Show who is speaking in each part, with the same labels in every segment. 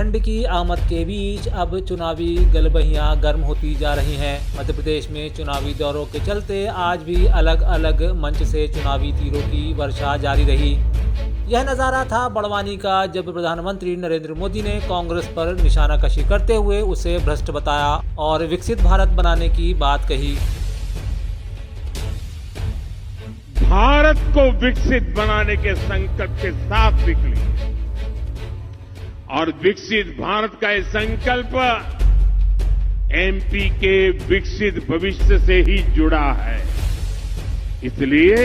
Speaker 1: ठंड की आमद के बीच अब चुनावी गलबहियां गर्म होती जा रही हैं। मध्य प्रदेश में चुनावी दौरों के चलते आज भी अलग अलग मंच से चुनावी तीरों की वर्षा जारी रही। यह नज़ारा था बड़वानी का, जब प्रधानमंत्री नरेंद्र मोदी ने कांग्रेस पर निशाना कशी करते हुए उसे भ्रष्ट बताया और विकसित भारत बनाने की बात कही।
Speaker 2: भारत को विकसित बनाने के संकल्प के साथ निकली और विकसित भारत का ये संकल्प एमपी के विकसित भविष्य से ही जुड़ा है। इसलिए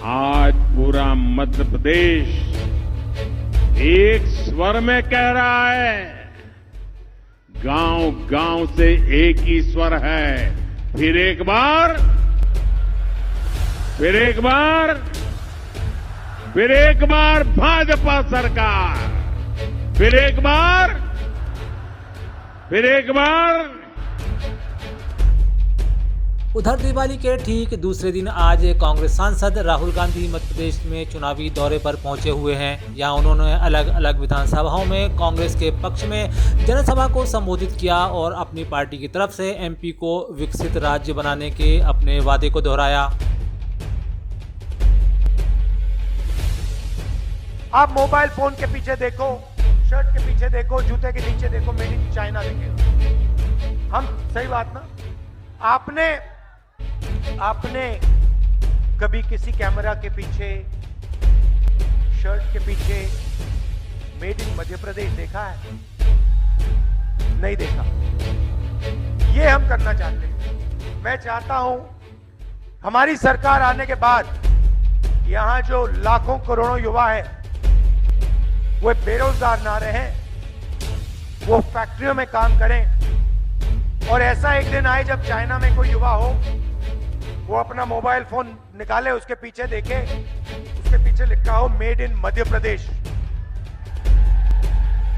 Speaker 2: आज पूरा मध्य प्रदेश एक स्वर में कह रहा है, गांव गांव से एक ही स्वर है। फिर एक बार भाजपा सरकार, फिर एक बार।
Speaker 1: उधर दिवाली के ठीक दूसरे दिन आज कांग्रेस सांसद राहुल गांधी मध्य प्रदेश में चुनावी दौरे पर पहुंचे हुए हैं। यहां उन्होंने अलग अलग विधानसभाओं में कांग्रेस के पक्ष में जनसभा को संबोधित किया और अपनी पार्टी की तरफ से एमपी को विकसित राज्य बनाने के अपने वादे को दोहराया।
Speaker 3: आप मोबाइल फोन के पीछे देखो, शर्ट के पीछे देखो, जूते के नीचे देखो, मेड इन चाइना देखेगा। हम सही बात ना? आपने कभी किसी कैमरा के पीछे, शर्ट के पीछे मेड इन मध्य प्रदेश देखा है? नहीं देखा। ये हम करना चाहते हैं। मैं चाहता हूं हमारी सरकार आने के बाद यहां जो लाखों करोड़ों युवा है वो बेरोजगार ना रहे, वो फैक्ट्रियों में काम करें और ऐसा एक दिन आए जब चाइना में कोई युवा हो, वो अपना मोबाइल फोन निकाले, उसके पीछे देखे, उसके पीछे लिखा हो मेड इन मध्य प्रदेश,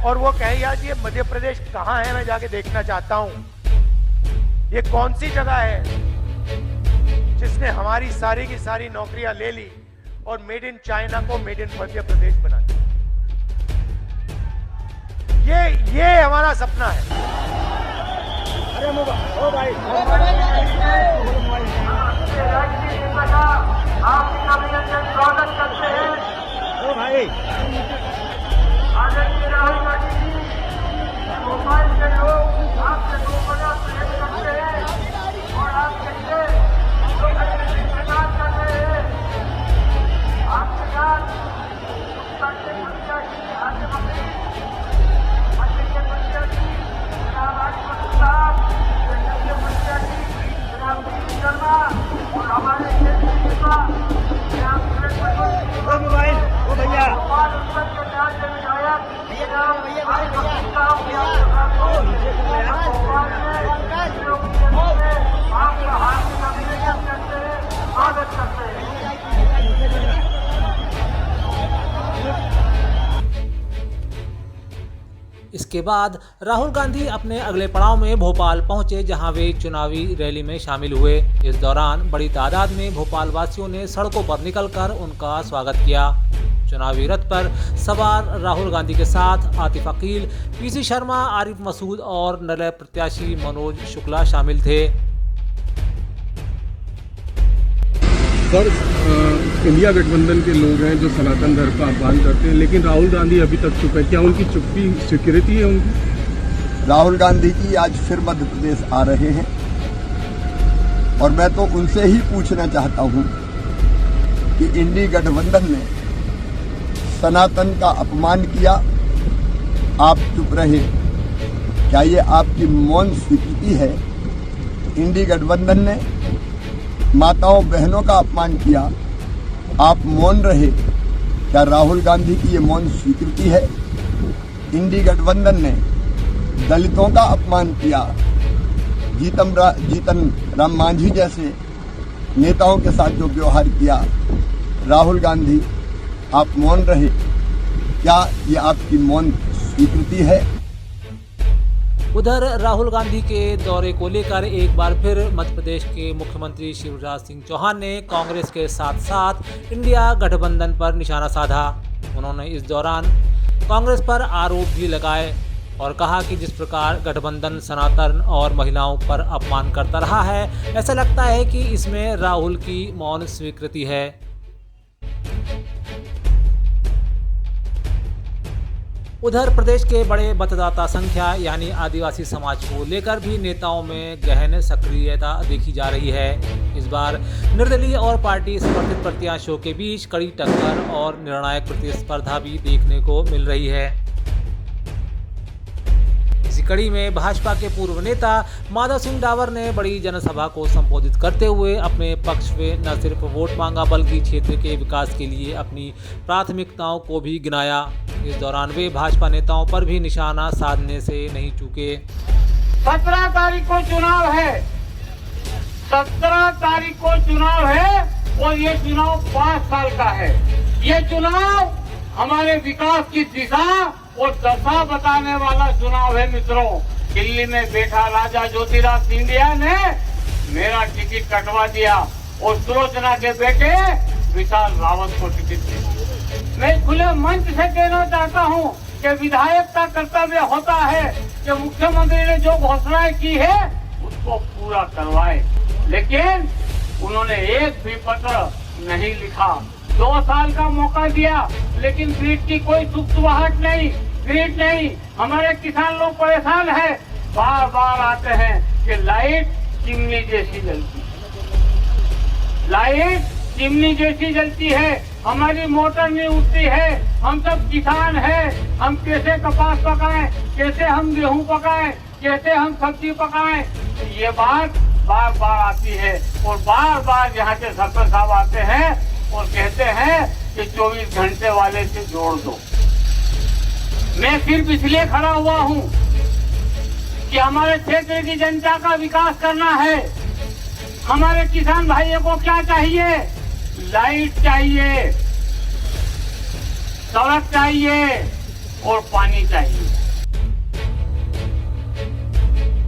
Speaker 3: और वो कहे यार ये मध्य प्रदेश कहां है, मैं जाके देखना चाहता हूं। ये कौन सी जगह है जिसने हमारी सारी की सारी नौकरियां ले ली और मेड इन चाइना को मेड इन मध्य प्रदेश बना दिया। ये हमारा सपना है। अरे ओ भाई आपका अभिनंदन स्वागत करते हैं। ओ भाई आदरणीय राहुल गांधी जी, मोबाइल के लोग आपसे 2,000 प्रेम करते हैं और आपके लिए प्रचार कर रहे हैं। आपके साथ
Speaker 1: इसके बाद राहुल गांधी अपने अगले पड़ाव में भोपाल पहुंचे, जहां वे चुनावी रैली में शामिल हुए। इस दौरान बड़ी तादाद में भोपाल वासियों ने सड़कों पर निकलकर उनका स्वागत किया। चुनावी रथ पर सवार राहुल गांधी के साथ आतिफ अकील, पीसी शर्मा, आरिफ मसूद और निर्दलीय प्रत्याशी मनोज शुक्ला शामिल थे।
Speaker 4: सर, इंडिया गठबंधन के लोग हैं जो सनातन धर्म का आह्वान करते हैं, लेकिन राहुल गांधी अभी तक चुप है। क्या उनकी चुप्पी स्वीकृति है उनकी?
Speaker 5: राहुल गांधी जी आज फिर मध्य प्रदेश आ रहे हैं और मैं तो उनसे ही पूछना चाहता हूं कि इंडी गठबंधन ने सनातन का अपमान किया, आप चुप रहे। क्या ये आपकी मौन स्वीकृति है? इंडी गठबंधन ने माताओं बहनों का अपमान किया, आप मौन रहे। क्या राहुल गांधी की ये मौन स्वीकृति है? इंडी गठबंधन ने दलितों का अपमान किया, जीतन राम मांझी जैसे नेताओं के साथ जो व्यवहार किया, राहुल गांधी आप मौन रहे। क्या ये आपकी मौन स्वीकृति है?
Speaker 1: उधर राहुल गांधी के दौरे को लेकर एक बार फिर मध्य प्रदेश के मुख्यमंत्री शिवराज सिंह चौहान ने कांग्रेस के साथ साथ इंडिया गठबंधन पर निशाना साधा। उन्होंने इस दौरान कांग्रेस पर आरोप भी लगाए और कहा कि जिस प्रकार गठबंधन सनातन और महिलाओं पर अपमान करता रहा है, ऐसा लगता है कि इसमें राहुल की मौन स्वीकृति है। उधर प्रदेश के बड़े मतदाता संख्या यानी आदिवासी समाज को लेकर भी नेताओं में गहन सक्रियता देखी जा रही है। इस बार निर्दलीय और पार्टी समर्थित प्रत्याशियों के बीच कड़ी टक्कर और निर्णायक प्रतिस्पर्धा भी देखने को मिल रही है। इसी कड़ी में भाजपा के पूर्व नेता माधव सिंह डावर ने बड़ी जनसभा को संबोधित करते हुए अपने पक्ष में न सिर्फ वोट मांगा बल्कि क्षेत्र के विकास के लिए अपनी प्राथमिकताओं को भी गिनाया। इस दौरान वे भाजपा नेताओं पर भी निशाना साधने से नहीं चूके।
Speaker 6: 17 तारीख को चुनाव है, 17 तारीख को चुनाव है और ये चुनाव 5 साल का है। ये चुनाव हमारे विकास की दिशा और दशा बताने वाला चुनाव है। मित्रों, दिल्ली में बैठा राजा ज्योतिराज सिंधिया ने मेरा टिकट कटवा दिया और सुलोचना के बेटे विशाल रावत को टिकट दिया। मैं खुले मंच से कहना चाहता हूं कि विधायक का कर्तव्य होता है कि मुख्यमंत्री ने जो घोषणाएं की है उसको पूरा करवाए, लेकिन उन्होंने एक भी पत्र नहीं लिखा। 2 साल का मौका दिया लेकिन ग्रिड की कोई सुखसुवाहट नहीं, ग्रिड नहीं। हमारे किसान लोग परेशान है, बार बार आते हैं कि लाइट चिमनी जैसी जलती है, लाइट चिमनी जैसी जलती है, हमारी मोटर नहीं उठती है। हम सब किसान हैं, हम कैसे कपास पकाएं, कैसे हम गेहूं पकाएं, कैसे हम सब्जी पकाएं। ये बात बार बार आती है और बार बार यहाँ के सरपंच साहब आते हैं और कहते हैं कि 24 घंटे वाले से जोड़ दो। मैं सिर्फ इसलिए खड़ा हुआ हूँ कि हमारे क्षेत्र की जनता का विकास करना है। हमारे किसान भाइयों को क्या चाहिए? लाइट चाहिए, सड़क चाहिए और पानी चाहिए।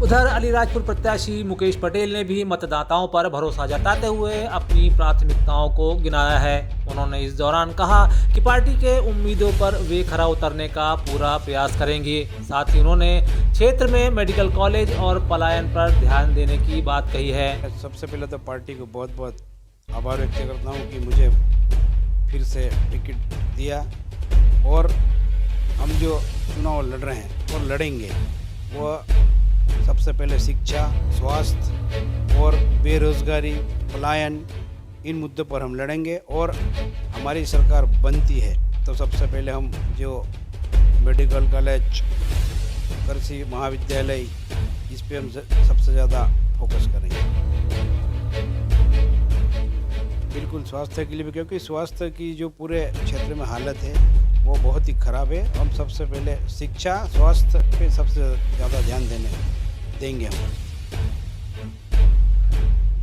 Speaker 1: उधर अलीराजपुर प्रत्याशी मुकेश पटेल ने भी मतदाताओं पर भरोसा जताते हुए अपनी प्राथमिकताओं को गिनाया है। उन्होंने इस दौरान कहा कि पार्टी के उम्मीदों पर वे खरा उतरने का पूरा प्रयास करेंगे। साथ ही उन्होंने क्षेत्र में मेडिकल कॉलेज और पलायन पर ध्यान देने की बात कही है।
Speaker 7: सबसे पहले तो पार्टी को बहुत बहुत आभार व्यक्त करता हूँ कि मुझे फिर से टिकट दिया और हम जो चुनाव लड़ रहे हैं और लड़ेंगे वो सबसे पहले शिक्षा, स्वास्थ्य और बेरोजगारी, पलायन, इन मुद्दों पर हम लड़ेंगे। और हमारी सरकार बनती है तो सबसे पहले हम जो मेडिकल कॉलेज, कृषि महाविद्यालय, इस पे हम सबसे ज़्यादा फोकस करेंगे। बिल्कुल स्वास्थ्य के लिए भी, क्योंकि स्वास्थ्य की जो पूरे क्षेत्र में हालत है वो बहुत ही ख़राब है। हम सबसे पहले शिक्षा, स्वास्थ्य पे सबसे ज़्यादा ध्यान देंगे हम।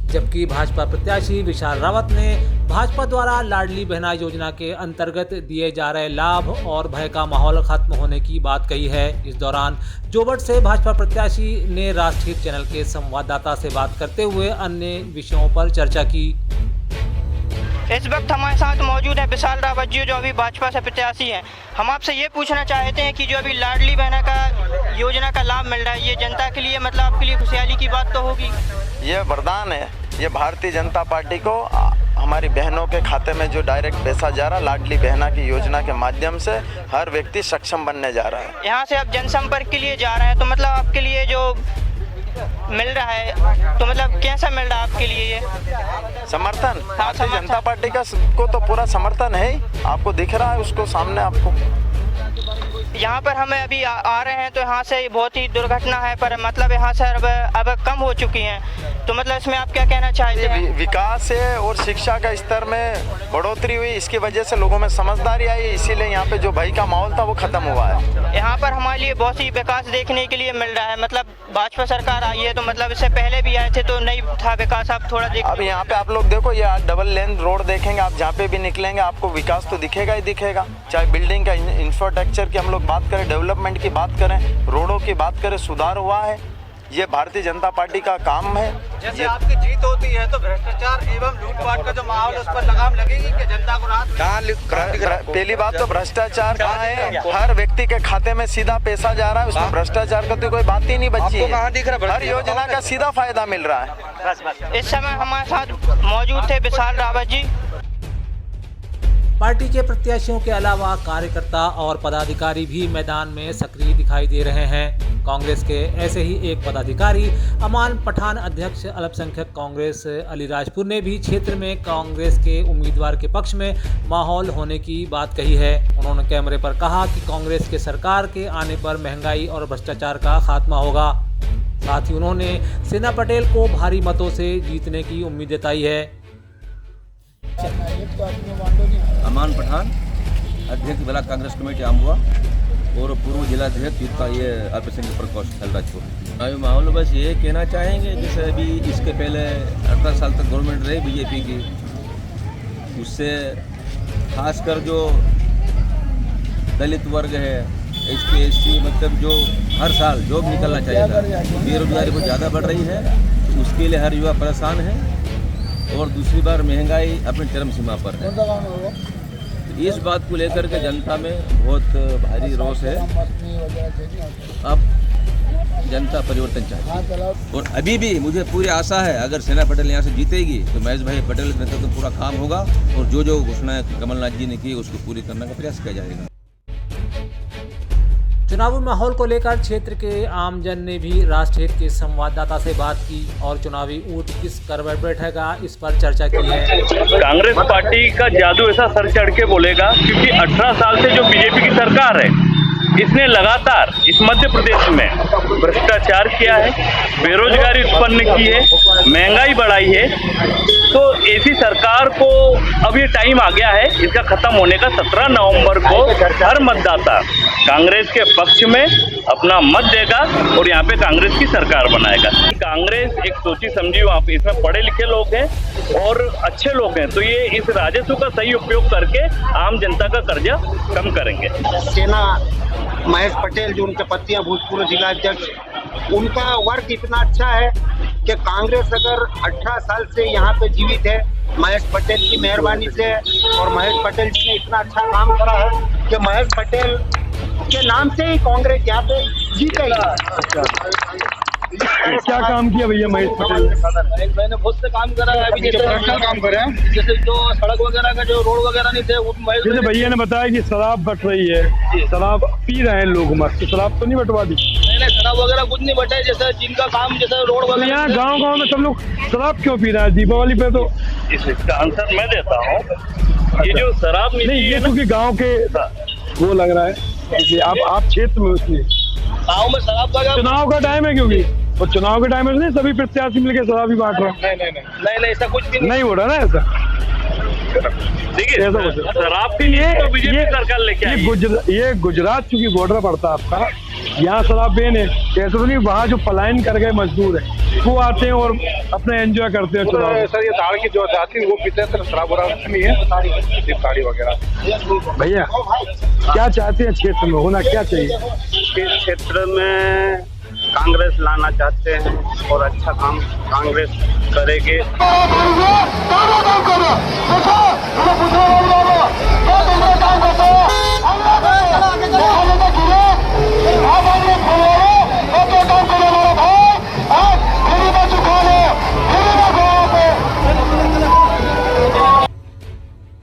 Speaker 1: जबकि भाजपा प्रत्याशी विशाल रावत ने भाजपा द्वारा लाडली बहना योजना के अंतर्गत दिए जा रहे लाभ और भय का माहौल खत्म होने की बात कही है। इस दौरान जोबट से भाजपा प्रत्याशी ने राष्ट्रीय चैनल के संवाददाता से बात करते हुए अन्य विषयों पर चर्चा की।
Speaker 8: इस वक्त हमारे साथ मौजूद है विशाल रावत जी, जो अभी भाजपा से प्रत्याशी हैं। हम आपसे ये पूछना चाहते हैं कि जो अभी लाडली बहना का योजना का लाभ मिल रहा है, ये जनता के लिए मतलब आपके लिए खुशहाली की बात तो होगी।
Speaker 9: ये वरदान है, ये भारतीय जनता पार्टी को हमारी बहनों के खाते में जो डायरेक्ट पैसा जा रहा है लाडली बहना की योजना के माध्यम से हर व्यक्ति सक्षम बनने जा रहा है।
Speaker 8: यहाँ से आप जनसंपर्क के लिए जा रहे हैं तो मतलब आपके लिए जो मिल रहा है तो मतलब कैसा मिल रहा है आपके लिए ये
Speaker 9: समर्थन? भारतीय जनता पार्टी का को तो पूरा समर्थन है, आपको दिख रहा है उसको सामने आपको।
Speaker 8: यहाँ पर हमें अभी आ रहे हैं तो यहाँ से बहुत ही दुर्घटना है, पर मतलब यहाँ से अब कम हो चुकी हैं, तो मतलब इसमें आप क्या कहना चाहते हैं?
Speaker 9: विकास है और शिक्षा का स्तर में बढ़ोतरी हुई, इसकी वजह से लोगों में समझदारी आई, इसीलिए यहाँ पे जो भय का माहौल था वो खत्म हुआ है।
Speaker 8: यहाँ पर हमारे लिए बहुत ही विकास देखने के लिए मिल रहा है। मतलब भाजपा सरकार आई है तो मतलब इससे पहले भी आए थे तो नहीं था विकास, आप थोड़ा देखो।
Speaker 9: अब यहाँ पे आप लोग देखो, ये डबल लेन रोड देखेंगे आप, जहाँ पे भी निकलेंगे आपको विकास तो दिखेगा ही दिखेगा। चाहे बिल्डिंग का इंफ्रास्ट्रक्चर की हम लोग बात करें, डेवलपमेंट की बात करें, रोडों की बात करें, सुधार हुआ है। ये भारतीय जनता पार्टी का काम है।
Speaker 3: जैसे आपकी जीत होती है तो भ्रष्टाचार एवं लूटपाट का जो माहौल है उस पर लगाम लगेगी कि जनता को राहत?
Speaker 9: पहली बात तो भ्रष्टाचार कहाँ है? हर व्यक्ति के खाते में सीधा पैसा जा रहा है, उसमें भ्रष्टाचार का तो कोई बात ही नहीं बची है। हर योजना का सीधा फायदा मिल रहा है।
Speaker 8: इस समय हमारे साथ मौजूद थे विशाल रावत जी।
Speaker 1: पार्टी के प्रत्याशियों के अलावा कार्यकर्ता और पदाधिकारी भी मैदान में सक्रिय दिखाई दे रहे हैं। कांग्रेस के ऐसे ही एक पदाधिकारी अमान पठान अध्यक्ष अल्पसंख्यक कांग्रेस अलीराजपुर ने भी क्षेत्र में कांग्रेस के उम्मीदवार के पक्ष में माहौल होने की बात कही है। उन्होंने कैमरे पर कहा कि कांग्रेस के सरकार के आने पर महंगाई और भ्रष्टाचार का खात्मा होगा। साथ ही उन्होंने सेना पटेल को भारी मतों से जीतने की उम्मीद जताई है।
Speaker 10: अमान पठान अध्यक्ष ब्लॉक कांग्रेस कमेटी आमबुआ और पूर्व जिलाध्यक्ष का ये अल्पसंख्यक प्रकोष्ठ अलीराजपुर। अभी माहौल बस ये कहना चाहेंगे जैसे अभी इसके पहले 18 साल तक गवर्नमेंट रही बीजेपी की, उससे खासकर जो दलित वर्ग है, ST मतलब जो हर साल जॉब निकलना चाहिए था, बेरोजगारी बहुत ज़्यादा बढ़ रही है, तो उसके लिए हर युवा परेशान है। और दूसरी बार महंगाई अपनी चरम सीमा पर है। तो इस बात को लेकर के जनता में बहुत भारी रोष है। अब जनता परिवर्तन चाहती है और अभी भी मुझे पूरी आशा है अगर सेना पटेल यहाँ से जीतेगी तो महेश भाई पटेल के नेतृत्व में पूरा काम होगा और जो घोषणाएं कमलनाथ जी ने की उसको पूरी करने का प्रयास किया जाएगा।
Speaker 1: चुनावी माहौल को लेकर क्षेत्र के आमजन ने भी राष्ट्रहित के संवाददाता से बात की और चुनावी ऊँट किस करवट बैठेगा इस पर चर्चा की है।
Speaker 11: कांग्रेस पार्टी का जादू ऐसा सर चढ़ के बोलेगा क्योंकि 18 साल से जो बीजेपी की सरकार है इसने लगातार इस मध्य प्रदेश में भ्रष्टाचार किया है, बेरोजगारी उत्पन्न की है, महंगाई बढ़ाई है। तो ऐसी सरकार को अब ये टाइम आ गया है इसका खत्म होने का। 17 नवंबर को हर मतदाता कांग्रेस के पक्ष में अपना मत देगा और यहाँ पे कांग्रेस की सरकार बनाएगा। कांग्रेस एक सोची समझी, वहाँ पे इसमें पढ़े लिखे लोग हैं और अच्छे लोग हैं, तो ये इस राजस्व का सही उपयोग करके आम जनता का कर्जा कम करेंगे।
Speaker 12: सेना महेश पटेल जो उनके पत्तियां भूतपूर्व जिला अध्यक्ष, उनका वर्क इतना अच्छा है कि कांग्रेस अगर 18 साल से यहाँ पे जीवित है महेश पटेल की मेहरबानी से, और महेश पटेल जी ने इतना अच्छा काम करा है कि महेश पटेल के नाम से ही कांग्रेस यहाँ पे जीतेगी।
Speaker 4: क्या काम किया भैया महेश पटेल?
Speaker 11: महेश भाई ने बहुत से काम करा है। अभी जैसे
Speaker 4: काम करे हैं,
Speaker 11: जैसे जो सड़क वगैरह का जो रोड वगैरह नहीं थे वो
Speaker 4: जैसे भैया ने बताया कि शराब बट रही है, शराब पी रहे हैं लोग मस्त, तो शराब तो नहीं बटवा दी?
Speaker 11: नहीं, शराब वगैरह कुछ नहीं बटे। जैसे जिनका काम जैसे रोड वगैरह,
Speaker 4: यहाँ गाँव में सब लोग शराब क्यों पी रहे हैं दीपावली पे? तो
Speaker 11: इसका आंसर मैं देता हूँ। ये जो शराब
Speaker 4: नहीं, ये क्योंकि गाँव के वो लग रहा है आप क्षेत्र में, उसमें
Speaker 11: गाँव में शराब का
Speaker 4: चुनाव का टाइम है, क्योंकि और चुनाव के टाइम में नहीं सभी प्रत्याशी मिलकर शराब ही बांट रहे हैं।
Speaker 11: नहीं ऐसा कुछ भी
Speaker 4: नहीं हो रहा ना ऐसा।
Speaker 11: देखिए शराब के लिए तो बीजेपी सरकार लेके आई।
Speaker 4: ये गुजरात चूंकि बॉर्डर पड़ता है आपका, यहाँ शराब बैन है। ऐसा तो नहीं, वहाँ जो पलायन कर गए मजदूर है वो आते हैं और अपने एंजॉय करते हैं चुनाव।
Speaker 12: सर ये दाढ़ की जो जाती है वो पीते हैं, शराब नहीं है, साड़ी वगैरह।
Speaker 4: भैया क्या चाहते हैं क्षेत्र में होना क्या चाहिए?
Speaker 12: इस क्षेत्र में कांग्रेस लाना चाहते हैं और अच्छा काम कांग्रेस करेगी।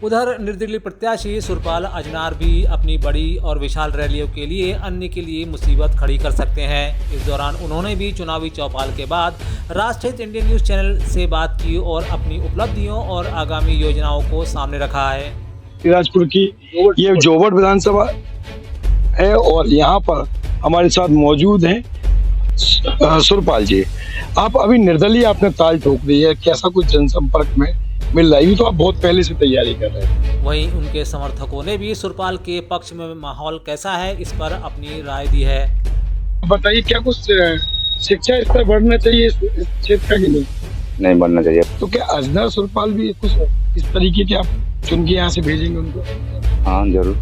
Speaker 1: उधर निर्दलीय प्रत्याशी सुरपाल अजनार भी अपनी बड़ी और विशाल रैलियों के लिए अन्य के लिए मुसीबत खड़ी कर सकते हैं। इस दौरान उन्होंने भी चुनावी चौपाल के बाद राष्ट्रहित इंडियन न्यूज़ चैनल से बात की और अपनी उपलब्धियों और आगामी योजनाओं को सामने रखा है।
Speaker 4: अलीराजपुर की ये जोवट विधानसभा है और यहाँ पर हमारे साथ मौजूद हैं सुरपाल जी। आप अभी निर्दलीय आपने ताल ठोक दी है, कैसा कुछ जनसंपर्क में मिल रही है? तो आप बहुत पहले से तैयारी कर रहे हैं।
Speaker 1: वहीं उनके समर्थकों ने भी सुरपाल के पक्ष में माहौल कैसा है इस पर अपनी राय दी है।
Speaker 4: बताइए क्या कुछ शिक्षा स्तर बढ़ना चाहिए इस क्षेत्र का कि नहीं
Speaker 13: बढ़ना चाहिए?
Speaker 4: तो क्या अजनर सुरपाल भी कुछ इस तरीके के आप चुन के यहाँ से भेजेंगे उनको?
Speaker 13: हाँ जरूर।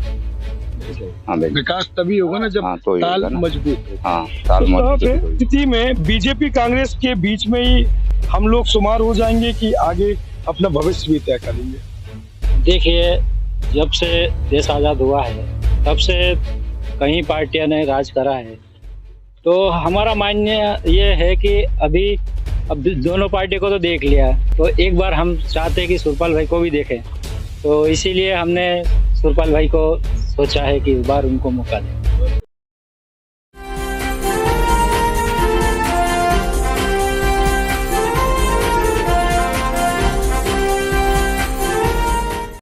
Speaker 13: हाँ बिल्कुल।
Speaker 4: विकास तभी होगा ना जब
Speaker 13: तो ही
Speaker 4: ताल
Speaker 13: होगा ना।
Speaker 4: मजबूत हो।
Speaker 13: हाँ ताल
Speaker 4: तो
Speaker 13: मजबूत
Speaker 4: साहब,
Speaker 13: होगी।
Speaker 4: स्थिति में बीजेपी कांग्रेस के बीच में ही हम लोग शुमार हो जाएंगे कि आगे अपना भविष्य भी तय करेंगे?
Speaker 14: देखिए, जब से देश आज़ाद हुआ है तब से कई पार्टियां ने राज करा है, तो हमारा मानना ये है कि अब दोनों पार्टी को तो देख लिया, तो एक बार हम चाहते हैं कि सुरपाल भाई को भी देखें, तो इसीलिए हमने सुरपाल भाई को सोचा है कि इस बार उनको मौका दें।